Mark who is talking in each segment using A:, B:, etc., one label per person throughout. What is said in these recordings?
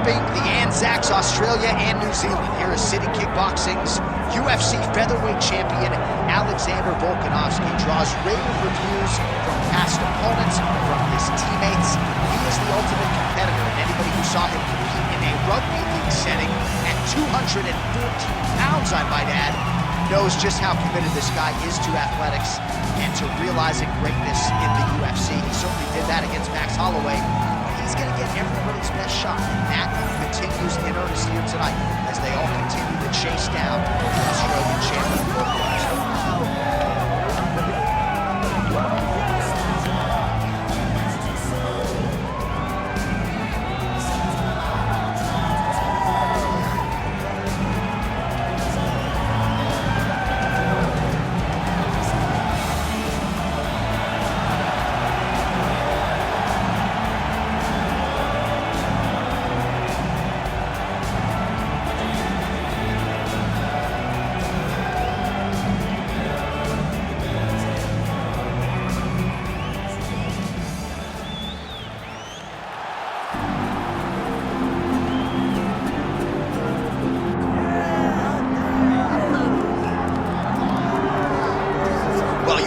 A: Derby, the Anzacs, Australia and New Zealand. Here is City Kickboxing's UFC featherweight champion Alexander Volkanovski draws rave reviews from past opponents, from his teammates. He is the ultimate competitor, and anybody who saw him compete in a rugby league setting at 214 pounds, I might add, knows just how committed this guy is to athletics and to realizing greatness in the UFC. He certainly did that against Max Holloway. He's going to get everybody's best shot, and that continues in earnest here tonight as they all continue to chase down the Australian champion.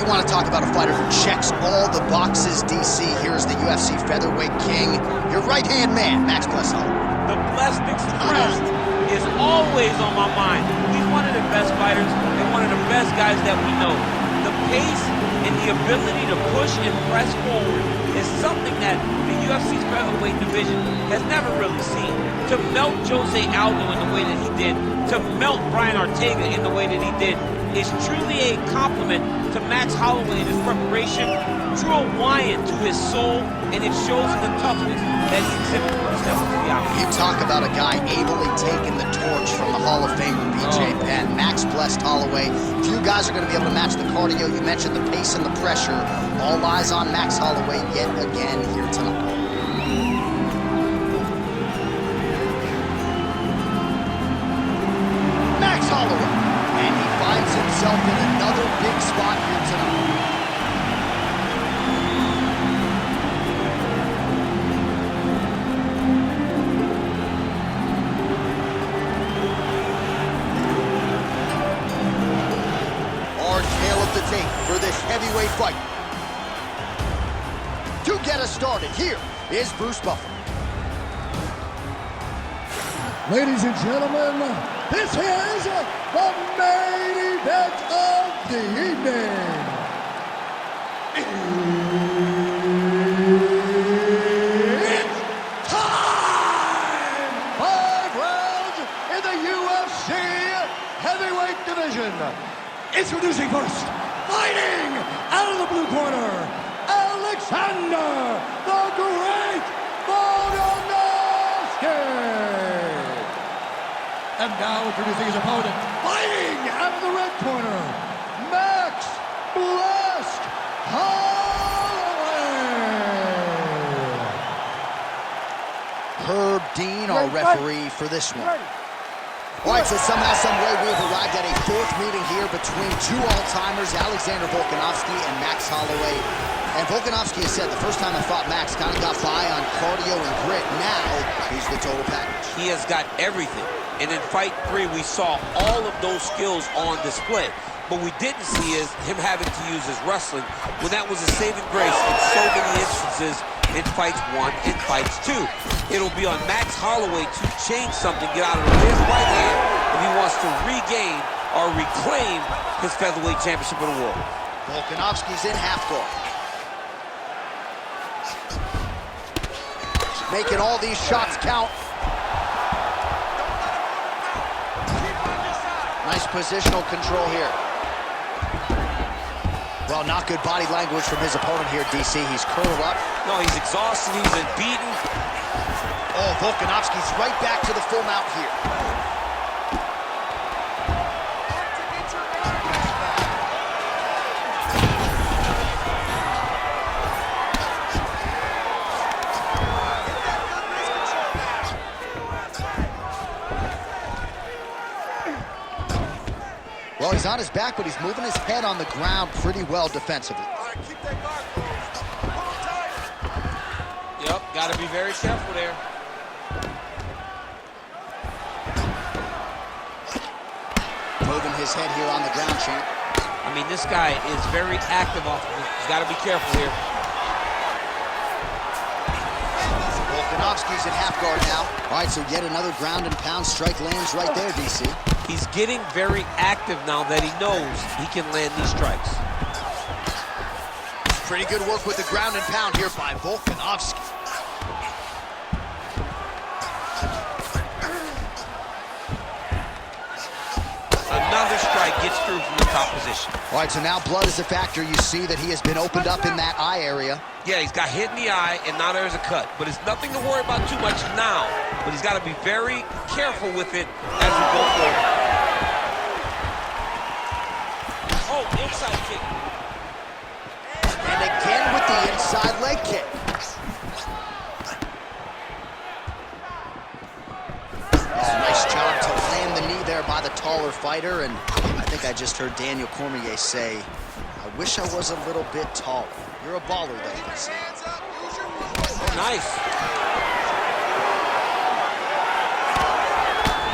A: Want to talk about a fighter who checks all the boxes, DC. Here's the UFC featherweight king, your right-hand man, Max Blessing.
B: The Blessed Expressed is always on my mind. He's one of the best fighters and one of the best guys that we know. The pace and the ability to push and press forward is something that the UFC's featherweight division has never really seen. To melt Jose Aldo in the way that he did, to melt Brian Ortega in the way that he did, is truly a compliment to Max Holloway in his preparation, drew a lion to his soul, and it shows in the toughness that he exhibits when he steps into the octagon.
A: You talk about a guy ably taking the torch from the Hall of Famer BJ Penn. Max blessed Holloway. Few guys are going to be able to match the cardio. You mentioned the pace and the pressure. All eyes on Max Holloway yet again here tonight. Max Holloway, and he finds himself in another big spot here tonight. Our tale of the tape for this heavyweight fight. To get us started, here is Bruce Buffer.
C: Ladies and gentlemen, this is the main event of the evening. It's time! 5 rounds in the UFC heavyweight division. Introducing first, fighting out of the blue corner, Alexander the Great Volkanovski. And now introducing his opponent, fighting out of the red corner, Max Blessed Holloway.
A: Herb Dean, our referee for this one. All right, so somehow, some way, we have arrived at a 4th meeting here between 2 all-timers, Alexander Volkanovski and Max Holloway. And Volkanovski has said the first time I fought Max, kind of got by on cardio and grit. Now, he's the total package.
B: He has got everything. And in Fight 3, we saw all of those skills on display. What we didn't see is him having to use his wrestling when that was a saving grace in so many instances in Fights 1 and Fights 2. It'll be on Max Holloway to change something, get out of his right hand if he wants to regain or reclaim his featherweight championship of the world.
A: Volkanovski's in half guard. Making all these shots count. Nice positional control here. Well, not good body language from his opponent here, DC. He's curled up.
B: No, he's exhausted. He's been beaten.
A: Oh, Volkanovski's right back to the full mount here. Well, he's on his back, but he's moving his head on the ground pretty well defensively.
D: All right, keep that guard. Hold tight.
B: Yep, got to be very careful there.
A: moving his head here on the ground, champ.
B: I mean, this guy is very active off of it. He's got to be careful here.
A: Volkanovski's in half guard now. All right, so yet another ground and pound strike lands right there, DC.
B: He's getting very active now that he knows he can land these strikes.
A: Pretty good work with the ground and pound here by Volkanovski.
B: Another strike gets through from the top position.
A: All right, so now blood is a factor. You see that he has been opened up in that eye area.
B: Yeah, he's got hit in the eye, and now there's a cut. But it's nothing to worry about too much now. But he's got to be very careful with it as we go forward. Oh, inside kick.
A: And again with the inside leg kick. Nice job to land the knee there by the taller fighter. And I think I just heard Daniel Cormier say, I wish I was a little bit taller. You're a baller, though, DC.
B: Nice.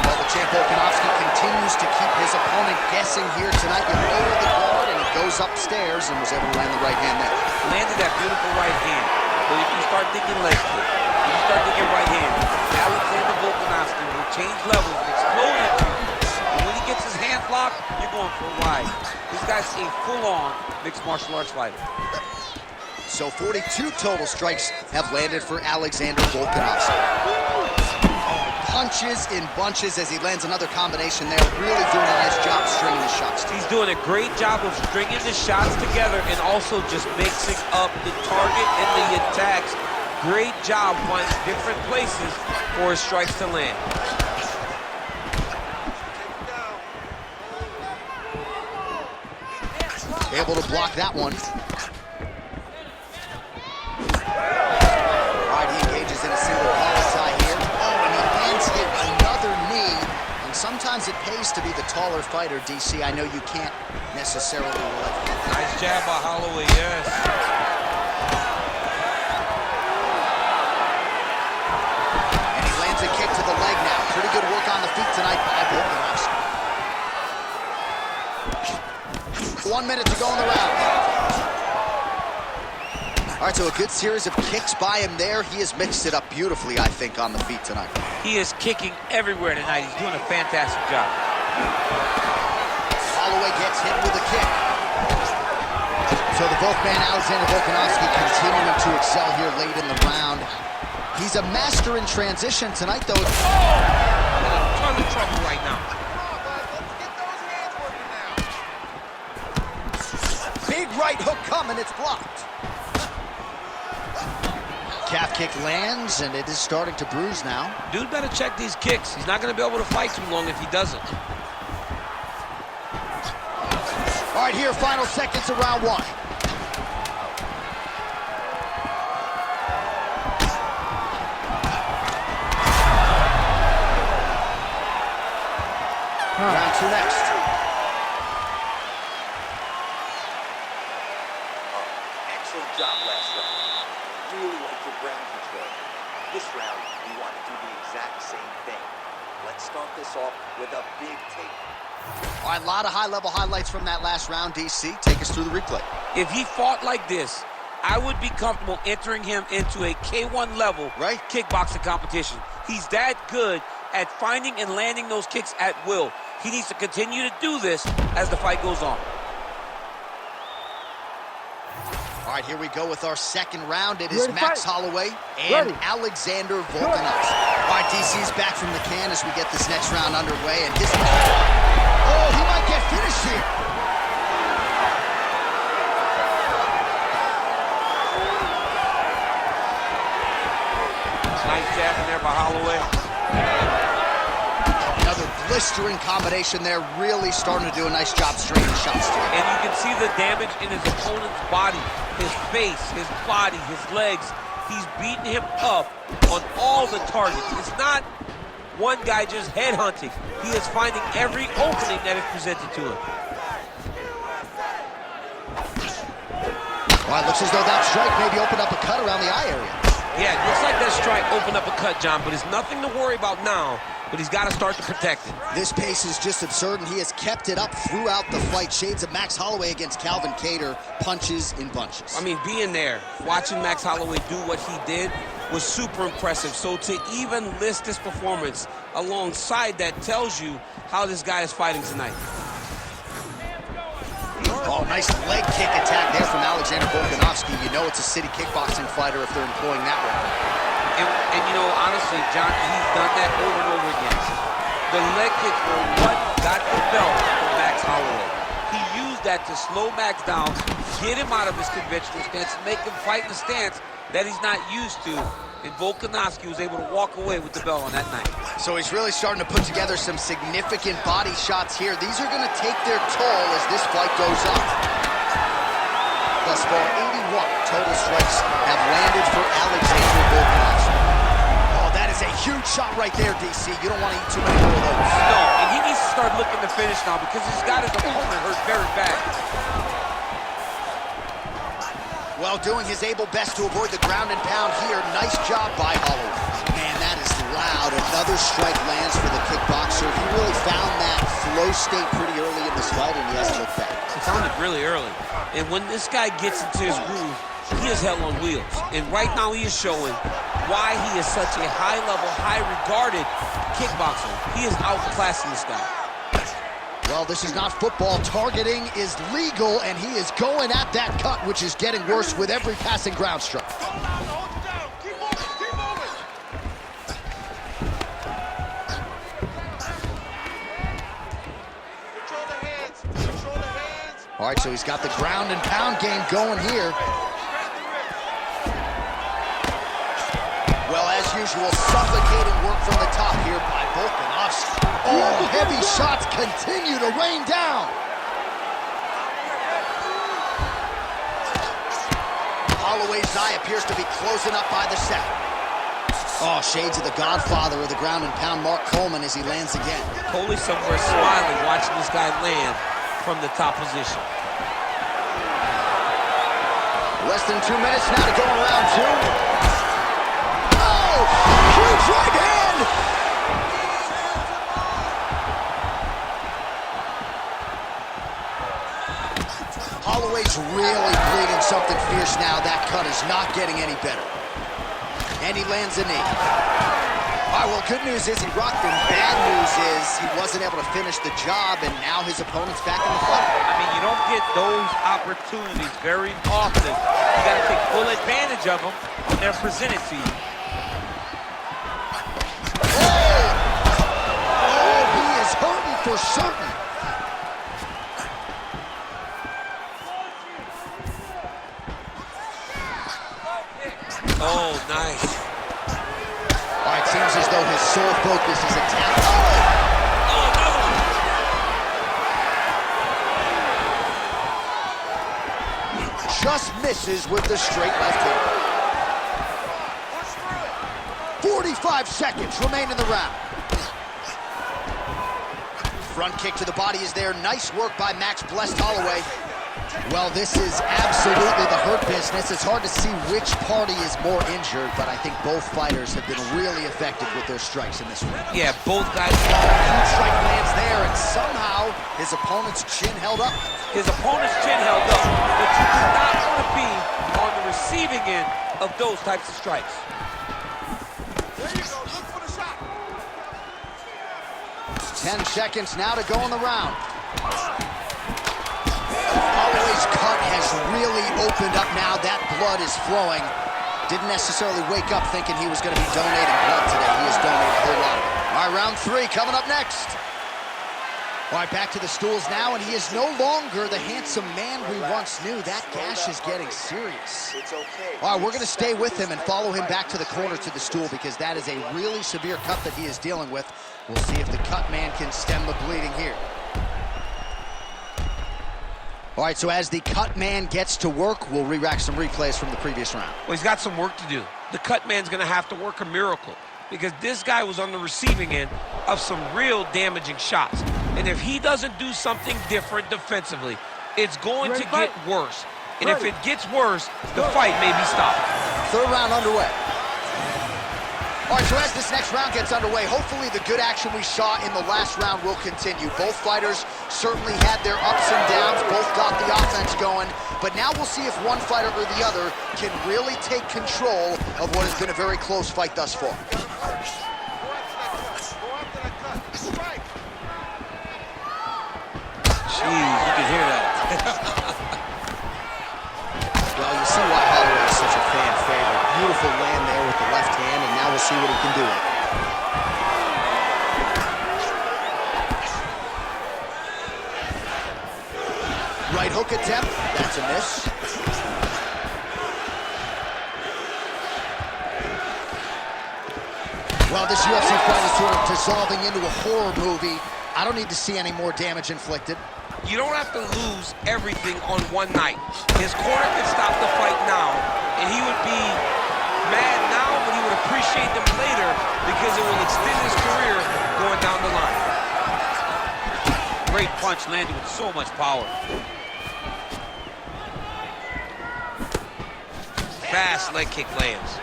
A: Well, the champ Volkanovski continues to keep his opponent guessing here tonight. You lower the guard, and he goes upstairs and was able to land the right hand there.
B: Landed that beautiful right hand. But if you start thinking leg kick, if you start thinking right hand, Alexander Volkanovski will change levels and explode at you. And when he gets his hands locked, you're going for a ride. This guy's a full-on mixed martial arts fighter.
A: So 42 total strikes have landed for Alexander Volkanovski. Punches in bunches as he lands another combination there. Really doing a nice job stringing the shots together.
B: He's doing a great job of stringing the shots together and also just mixing up the target and the attacks. Great job finding different places for his strikes to land.
A: Able to block that one. In a single palisade here. Oh, and he lands hit another knee. And sometimes it pays to be the taller fighter, DC. I know you can't necessarily relate.
B: Nice jab by Holloway, yes.
A: And he lands a kick to the leg now. Pretty good work on the feet tonight by Volkanovski. 1 minute to go in the round. All right, so a good series of kicks by him there. He has mixed it up beautifully, I think, on the feet tonight.
B: He is kicking everywhere tonight. He's doing a fantastic job.
A: Holloway gets hit with a kick. So the Volkman, Alexander Volkanovski, continuing to excel here late in the round. He's a master in transition tonight, though.
B: In a ton of trouble right now.
A: Big right hook coming, it's blocked. Calf kick lands, and it is starting to bruise now.
B: Dude better check these kicks. He's not going to be able to fight too long if he doesn't.
A: All right, here, final seconds of round one. Round two next.
D: Excellent job last round. Really like your ground control. This round, we want to do the exact same thing. Let's start this off with a big take.
A: All right, a lot of high-level highlights from that last round, DC. Take us through the replay.
B: If he fought like this, I would be comfortable entering him into a K1 level kickboxing competition. He's that good at finding and landing those kicks at will. He needs to continue to do this as the fight goes on.
A: All right, here we go with our second round. It is Max Holloway and Alexander Volkanovski. All right, DC's back from the can as we get this next round underway. And his... Oh, he might get finished here.
B: Nice jab in there by Holloway.
A: Another blistering combination there, really starting to do a nice job stringing the shots together.
B: And you can see the damage in his opponent's body, his face, his body, his legs. He's beating him up on all the targets. It's not one guy just headhunting. He is finding every opening that is presented to him.
A: All right, looks as though that strike maybe opened up a cut around the eye area.
B: Yeah, it looks like that strike opened up a cut, John, but it's nothing to worry about now, but he's got to start to protect it.
A: This pace is just absurd, and he has kept it up throughout the fight. Shades of Max Holloway against Calvin Kattar, punches in bunches.
B: I mean, being there, watching Max Holloway do what he did was super impressive. So to even list this performance alongside that tells you how this guy is fighting tonight.
A: Oh, nice leg kick attack there from Alexander Volkanovski. You know it's a city kickboxing fighter if they're employing that weapon.
B: And you know, honestly, John, he's done that over and over again. The leg kicks were what got the belt for Max Holloway. He used that to slow Max down, get him out of his conventional stance, make him fight in the stance that he's not used to. And Volkanovski was able to walk away with the belt on that night.
A: So he's really starting to put together some significant body shots here. These are going to take their toll as this fight goes up. Thus far, 81 total strikes have landed for Alexander Volkanovski. Oh, that is a huge shot right there, DC. You don't want to eat too many more of those.
B: No, and he needs to start looking to finish now because he's got his opponent hurt very bad.
A: Well, doing his able best to avoid the ground and pound here. Nice job by Holloway. Man, that is loud. Another strike lands for the kickboxer. He really found that flow state pretty early in this fight, and he hasn't looked back.
B: He found it really early. And when this guy gets into his groove, he is hell on wheels. And right now he is showing why he is such a high-level, high-regarded kickboxer. He is outclassing this guy.
A: Well, this is not football. Targeting is legal, and he is going at that cut, which is getting worse with every passing ground strike. All right, so he's got the ground and pound game going here. Well, as usual, suffocating work from the top here by Volkanovski. Oh, heavy shots continue to rain down. Holloway's eye appears to be closing up by the second. Oh, shades of the godfather of the ground and pound, Mark Coleman, as he lands again.
B: Coley somewhere smiling, watching this guy land from the top position.
A: Less than 2 minutes now to go in round two. Oh, huge right hand. Holloway's really bleeding something fierce now. That cut is not getting any better. And he lands a knee. All right, well, good news is he rocked him. Bad news is he wasn't able to finish the job, and now his opponent's back in the fight.
B: I mean, you don't get those opportunities very often. You got to take full advantage of them when they're presented to you.
A: Oh, he is hurting for certain.
B: Oh, nice.
A: All right, seems as though his sole focus is attack.
B: Oh, another one.
A: Just misses with the straight left hand. 45 seconds remain in the round. Front kick to the body is there. Nice work by Max Blessed Holloway. Well, this is absolutely the hurt business. It's hard to see which party is more injured, but I think both fighters have been really effective with their strikes in this one.
B: Yeah, both guys.
A: Huge strike lands there, and somehow his opponent's chin held up.
B: His opponent's chin held up, but you do not want to be on the receiving end of those types of strikes.
C: There you go, look for the shot.
A: 10 seconds now to go in the round. Holloway's cut has really opened up now. That blood is flowing. Didn't necessarily wake up thinking he was going to be donating blood today. He has donated a whole lot of it. All right, round three coming up next. All right, back to the stools now, and he is no longer the handsome man we once knew. That gash is getting serious.
D: It's okay.
A: All right, we're going to stay with him and follow him back to the corner to the stool because that is a really severe cut that he is dealing with. We'll see if the cut man can stem the bleeding here. All right, so as the cut man gets to work, we'll re-rack some replays from the previous round.
B: Well, he's got some work to do. The cut man's going to have to work a miracle because this guy was on the receiving end of some real damaging shots. And if he doesn't do something different defensively, it's going to get worse. And if it gets worse, the fight may be stopped.
A: Third round underway. All right, so as this next round gets underway, hopefully the good action we saw in the last round will continue. Both fighters certainly had their ups and downs, both got the offense going, but now we'll see if one fighter or the other can really take control of what has been a very close fight thus far.
B: Jeez, you can hear that.
A: Well, you see why Holloway is such a fan favorite. Beautiful land there with the left hand, and now we'll see what he can do. Right hook attempt, that's a miss. Well, this UFC fight is sort of dissolving into a horror movie. I don't need to see any more damage inflicted.
B: You don't have to lose everything on one night. His corner can stop the fight now, and he would be mad now, but he would appreciate them later because it will extend his career going down the line. Great punch landed with so much power. Fast leg kick lands.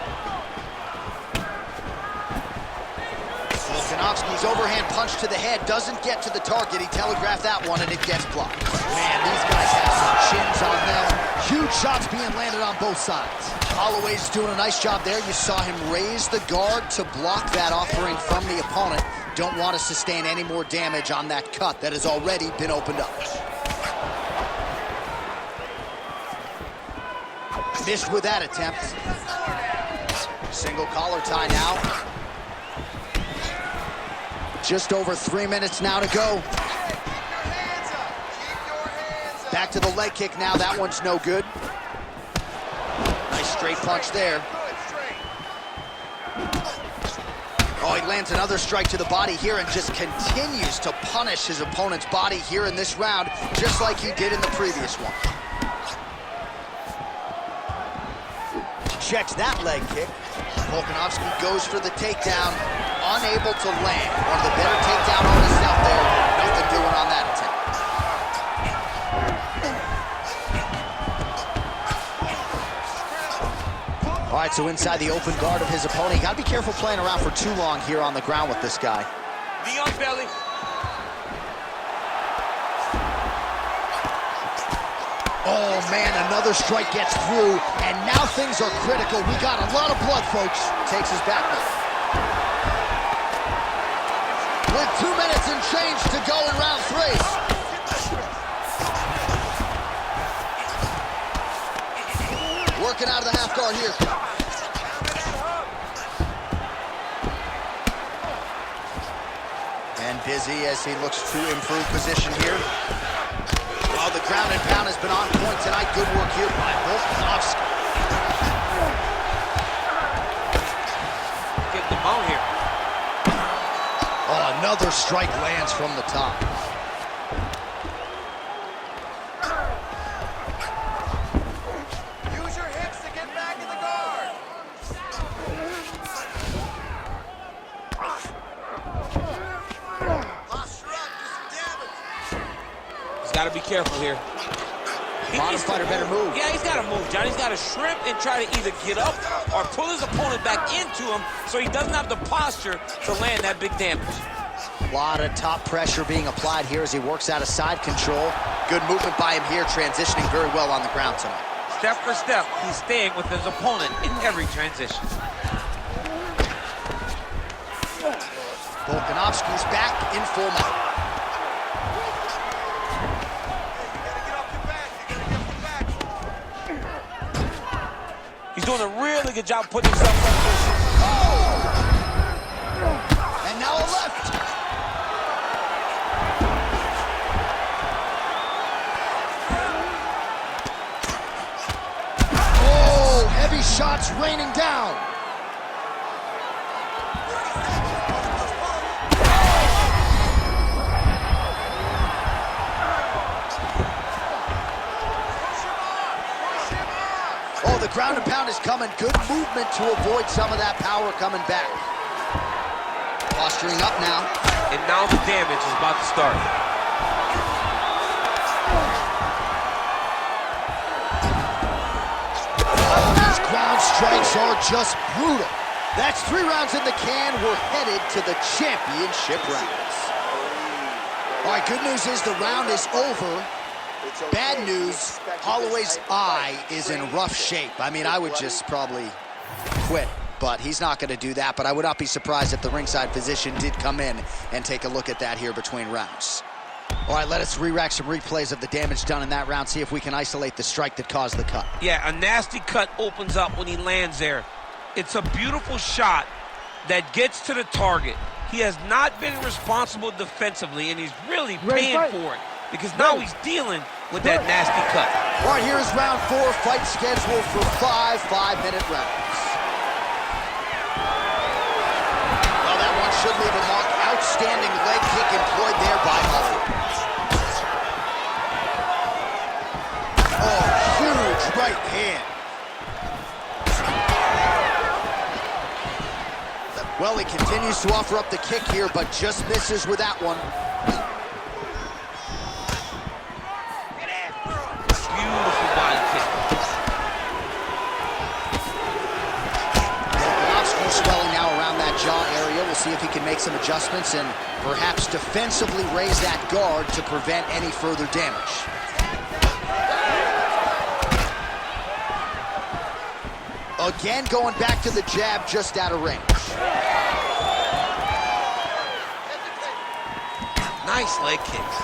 A: Volkanovski's overhand punch to the head doesn't get to the target. He telegraphed that one, and it gets blocked. Man, these guys have some chins on them. Huge shots being landed on both sides. Holloway's doing a nice job there. You saw him raise the guard to block that offering from the opponent. Don't want to sustain any more damage on that cut that has already been opened up. Missed with that attempt. Single collar tie now. Just over 3 minutes now to go. Back to the leg kick now. That one's no good. Nice straight punch there. Oh, he lands another strike to the body here and just continues to punish his opponent's body here in this round, just like he did in the previous one. Checks that leg kick. Volkanovski goes for the takedown, unable to land. One of the better takedown artists out there. Nothing doing on that attempt. All right, so inside the open guard of his opponent. You gotta be careful playing around for too long here on the ground with this guy.
B: Knee on belly.
A: Oh, man, another strike gets through, and now things are critical. We got a lot of blood, folks. Takes his back now. With 2 minutes and change to go in round 3. Working out of the half guard here. And busy as he looks to improve position here. Oh, the ground and pound has been on point tonight. Good work here by Volkanovski.
B: Get the mount here.
A: Oh, another strike lands from the top.
C: Use your hips to get back in the guard. Posture up, do some damage.
B: He's got to be careful here.
A: Bottom fighter better move.
B: Yeah, he's got to move, John. He's got to shrimp and try to either get up or pull his opponent back into him so he doesn't have the posture to land that big damage.
A: A lot of top pressure being applied here as he works out of side control. Good movement by him here, transitioning very well on the ground tonight.
B: Step for step, he's staying with his opponent in every transition.
A: Volkanovski's back in full mount.
B: He's doing a really good job putting himself up.
A: And now a left. Oh, heavy shots raining down. Oh, the ground and pound is coming. Good movement to avoid some of that power coming back. Posturing up now.
B: And now the damage is about to start.
A: Oh, these ground strikes are just brutal. That's 3 rounds in the can. We're headed to the championship rounds. All right, good news is the round is over. Bad news, Holloway's eye is in rough shape. I mean, I would just probably quit, but he's not going to do that. But I would not be surprised if the ringside physician did come in and take a look at that here between rounds. All right, let us re-rack some replays of the damage done in that round, see if we can isolate the strike that caused the cut.
B: Yeah, a nasty cut opens up when he lands there. It's a beautiful shot that gets to the target. He has not been responsible defensively, and he's really paying for it because now he's dealing with that nasty cut.
A: All right, here's round 4, fight scheduled for 5 5-minute rounds. Well, that one should leave a mark. Outstanding leg kick employed there by Holloway. Oh, huge right hand. Well, he continues to offer up the kick here, but just misses with that one.
B: Beautiful body kick.
A: Volkanovski swelling now around that jaw area. We'll see if he can make some adjustments and perhaps defensively raise that guard to prevent any further damage. Again, going back to the jab, just out of range.
B: Nice leg kicks.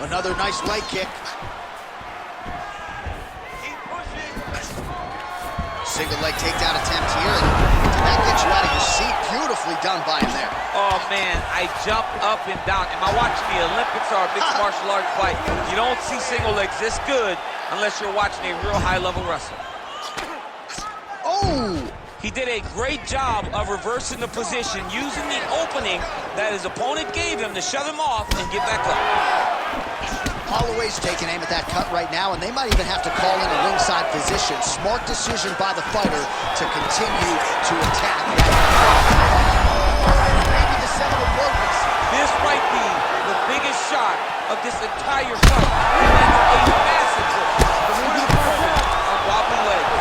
A: Another nice leg kick. Single leg takedown attempt here. Did that get you out of your seat? Beautifully done by him there.
B: Oh, man, I jumped up and down. Am I watching the Olympics or a mixed martial arts fight? You don't see single legs this good unless you're watching a real high-level wrestler.
A: Oh!
B: He did a great job of reversing the position, using the opening that his opponent gave him to shut him off and get back up.
A: Holloway's taking aim at that cut right now, and they might even have to call in a ringside physician. Smart decision by the fighter to continue to attack. Maybe the seminal moments.
B: This might be the biggest shot of this entire fight. That's a massive push. On wobbly legs.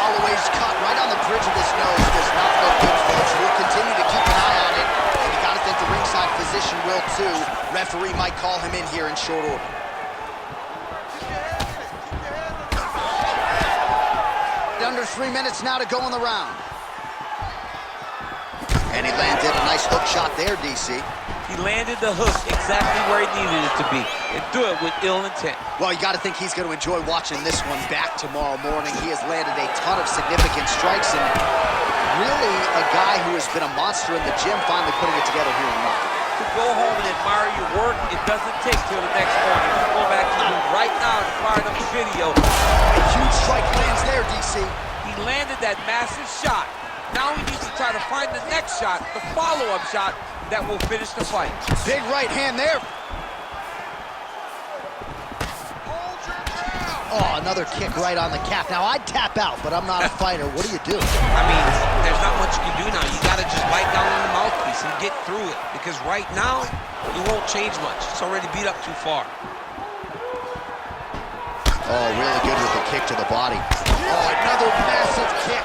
A: Holloway's cut right on the bridge of his nose does not look good, folks. We'll continue to keep an eye on it, and you got to think the ringside physician will too. Referee might call him in here in short order. Under 3 minutes now to go in the round. And he landed a nice hook shot there, DC.
B: He landed the hook exactly where he needed it to be, and do it with ill intent.
A: Well, you got to think he's going to enjoy watching this one back tomorrow morning. He has landed a ton of significant strikes, and really a guy who has been a monster in the gym, finally putting it together here in Rocky.
B: To go home and admire your work, it doesn't take till the next morning. You go back to you right now and fire up the video.
A: A huge strike lands there, DC.
B: He landed that massive shot. Now he needs to try to find the next shot, the follow-up shot, that will finish the fight.
A: Big right hand there. Oh, another kick right on the calf. Now, I'd tap out, but I'm not a fighter. What do you do?
B: I mean, there's not much you can do now. You got to just bite down on the mouthpiece and get through it. Because right now, you won't change much. It's already beat up too far.
A: Oh, really good with the kick to the body. Oh, another massive kick.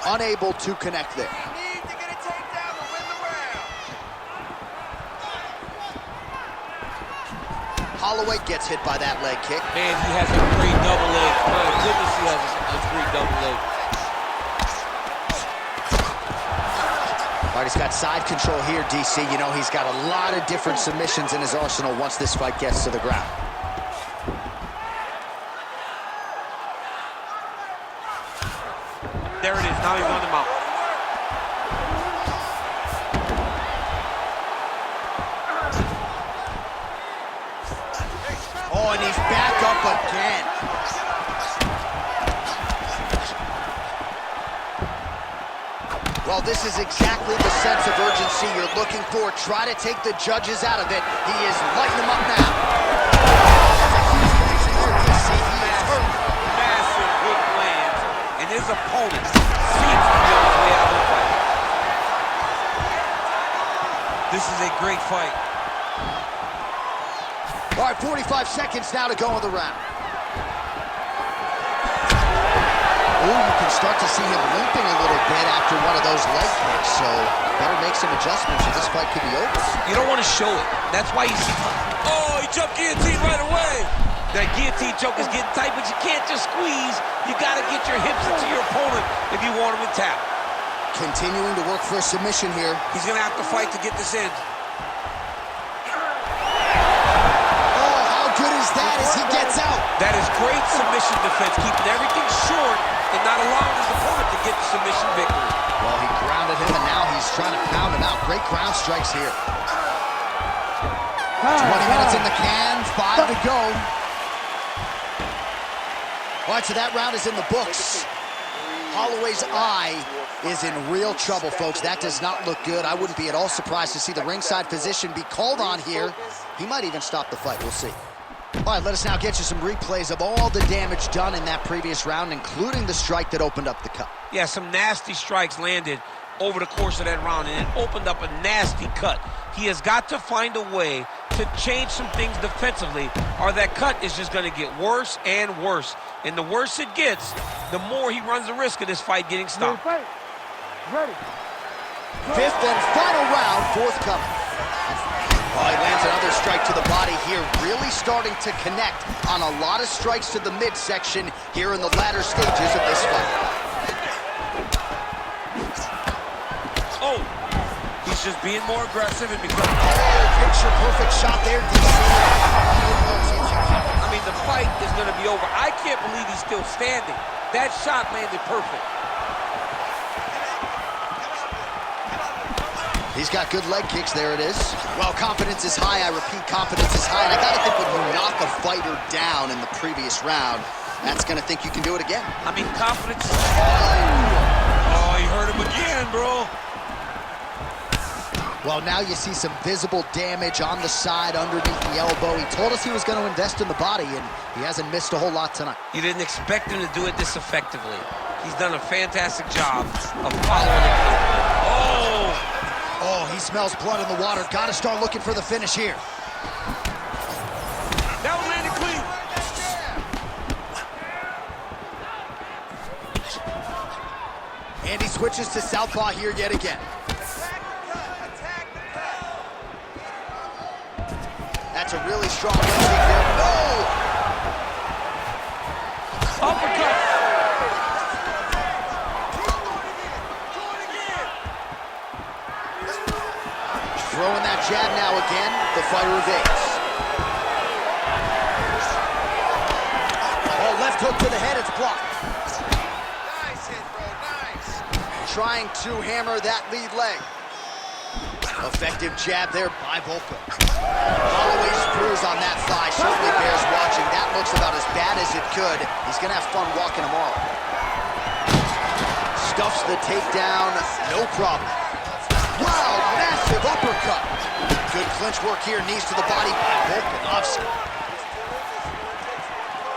A: Unable to connect there.
C: Need to get a takedown to win the round.
A: Holloway gets hit by that leg kick.
B: Man, he has a great double leg. My goodness, he has a great double leg.
A: All right, he's got side control here, DC. You know, he's got a lot of different submissions in his arsenal once this fight gets to the ground.
B: There it is. Now he's on the mount.
A: Oh, and he's back up again. Well, this is exactly the sense of urgency you're looking for. Try to take the judges out of it. He is lighting them up now.
B: Massive hook lands, and his opponent seems to be on his way out of the fight. This is a great fight.
A: All right, 45 seconds now to go in the round. Ooh, you can start to see him limping a little bit after one of those leg kicks, so better make some adjustments or this fight could be over.
B: You don't want to show it. That's why you see... Oh, he jumped guillotine right away. That guillotine choke is getting tight, but you can't just squeeze. You got to get your hips into your opponent if you want him to tap.
A: Continuing to work for a submission here.
B: He's going to have to fight to get this in.
A: That as he gets out.
B: That is great submission defense, keeping everything short and not allowing his opponent to get the submission victory.
A: Well, he grounded him, and now he's trying to pound him out. Great ground strikes here. 20 minutes in the can, 5 to go. All right, so that round is in the books. Holloway's eye is in real trouble, folks. That does not look good. I wouldn't be at all surprised to see the ringside physician be called on here. He might even stop the fight. We'll see. All right, let us now get you some replays of all the damage done in that previous round, including the strike that opened up the cut.
B: Yeah, some nasty strikes landed over the course of that round, and it opened up a nasty cut. He has got to find a way to change some things defensively, or that cut is just going to get worse and worse. And the worse it gets, the more he runs the risk of this fight getting stopped.
C: Ready.
A: Fifth and final round, forthcoming. Oh, he lands another strike to the body here, really starting to connect on a lot of strikes to the midsection here in the latter stages of this fight.
B: Oh, he's just being more aggressive and becoming...
A: Oh, picture-perfect shot there, DC.
B: I mean, the fight is going to be over. I can't believe he's still standing. That shot landed perfect.
A: He's got good leg kicks, there it is. Well, confidence is high, I repeat, confidence is high. And I gotta think when you knock a fighter down in the previous round, that's gonna think you can do it again.
B: I mean, confidence is high. Oh, you hurt him again, bro.
A: Well, now you see some visible damage on the side underneath the elbow. He told us he was gonna invest in the body, and he hasn't missed a whole lot tonight.
B: You didn't expect him to do it this effectively. He's done a fantastic job of following it.
A: Oh, he smells blood in the water. Got to start looking for the finish here.
B: That one landed clean.
A: And he switches to southpaw here yet again. That's a really strong leg kick there. Oh!
B: Uppercut.
A: Throwing that jab now again, the fighter evades. Oh, left hook to the head, it's blocked.
C: Nice hit, bro, nice.
A: Trying to hammer that lead leg. Effective jab there by Volka. Holloway's bruise on that thigh certainly bears watching. That looks about as bad as it could. He's gonna have fun walking tomorrow. Stuffs the takedown, no problem. Wow, massive uppercut. Good clinch work here, knees to the body by Volkanovski.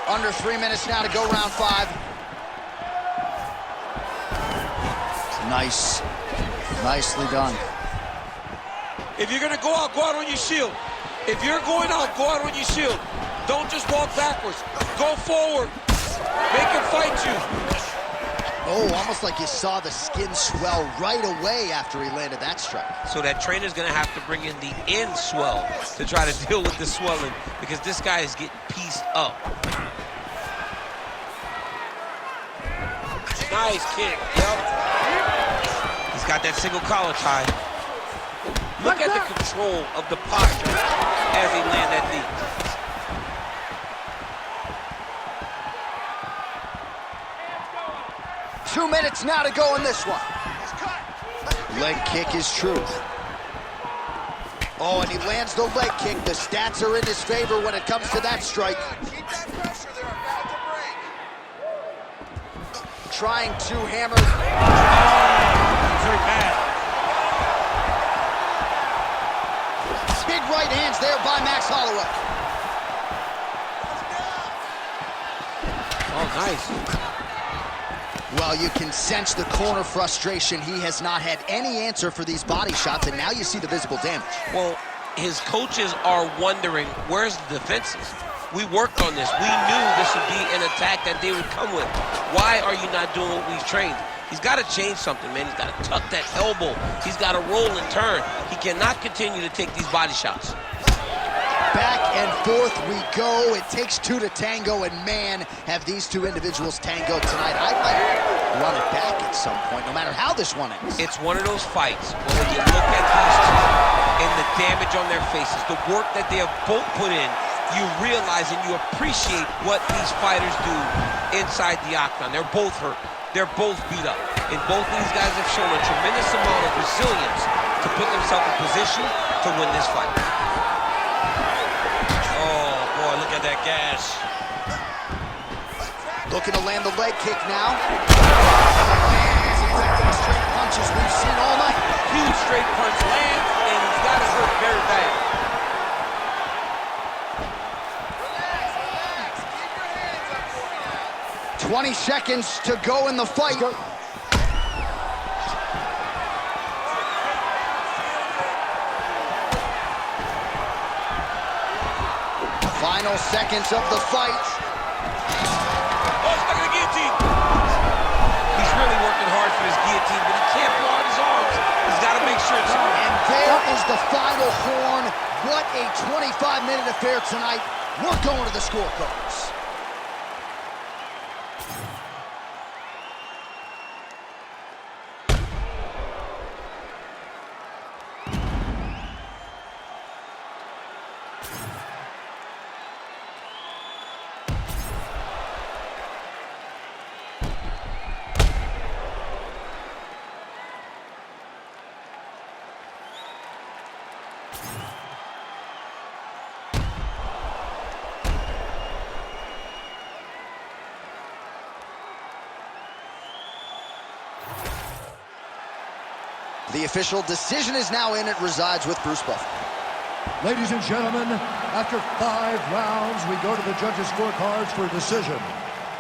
A: Under 3 minutes now to go, round 5. Nice. Nicely done.
B: If you're going to go out on your shield. If you're going out, go out on your shield. Don't just walk backwards. Go forward. Make him fight you.
A: Oh, almost like you saw the skin swell right away after he landed that strike.
B: So that trainer's going to have to bring in the end swell to try to deal with the swelling, because this guy is getting pieced up. Nice kick. Yep. He's got that single collar tie. Look at the control of the posture as he lands that knee.
A: 2 minutes now to go in this one. Leg kick is true. Oh, and he lands the leg kick. The stats are in his favor when it comes to that strike.
C: Keep that pressure, they're about to break.
A: Trying to hammer.
B: Very bad.
A: Big right hands there by Max Holloway.
B: Oh, nice.
A: Well, you can sense the corner frustration. He has not had any answer for these body shots, and now you see the visible damage.
B: Well, his coaches are wondering, where's the defenses? We worked on this. We knew this would be an attack that they would come with. Why are you not doing what we've trained? He's got to change something, man. He's got to tuck that elbow. He's got to roll and turn. He cannot continue to take these body shots.
A: Back and forth we go. It takes two to tango, and man, have these two individuals tangoed tonight. I might run it back at some point, no matter how this one ends.
B: It's one of those fights where when you look at these two and the damage on their faces, the work that they have both put in, you realize and you appreciate what these fighters do inside the octagon. They're both hurt. They're both beat up. And both these guys have shown a tremendous amount of resilience to put themselves in position to win this fight. Oh, boy, look at that gas.
A: Looking to land the leg kick now. It's effective straight punches we've seen all night.
B: Huge straight punch lands, and he's got to hurt very bad.
A: 20 seconds to go in the fight. Final seconds of the fight.
B: Oh, stuck in the guillotine. He's really working hard for his guillotine, but he can't blow out his arms. He's got to make sure it's on.
A: And there is the final horn. What a 25-minute affair tonight. We're going to the scorecards. The official decision is now in. It resides with Bruce Buffer.
C: Ladies and gentlemen, after 5 rounds, we go to the judges' scorecards for a decision.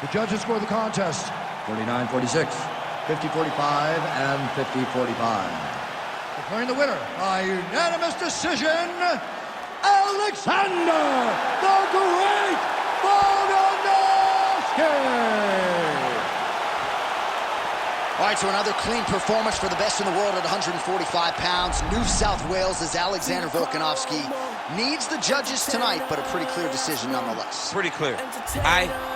C: The judges score the contest 49-46, 50-45, and 50-45. Declaring the winner by unanimous decision, Alexander the Great Volkanovski!
A: All right, so another clean performance for the best in the world at 145 pounds. New South Wales' Alexander Volkanovski needs the judges tonight, but a pretty clear decision nonetheless.
B: Pretty clear. I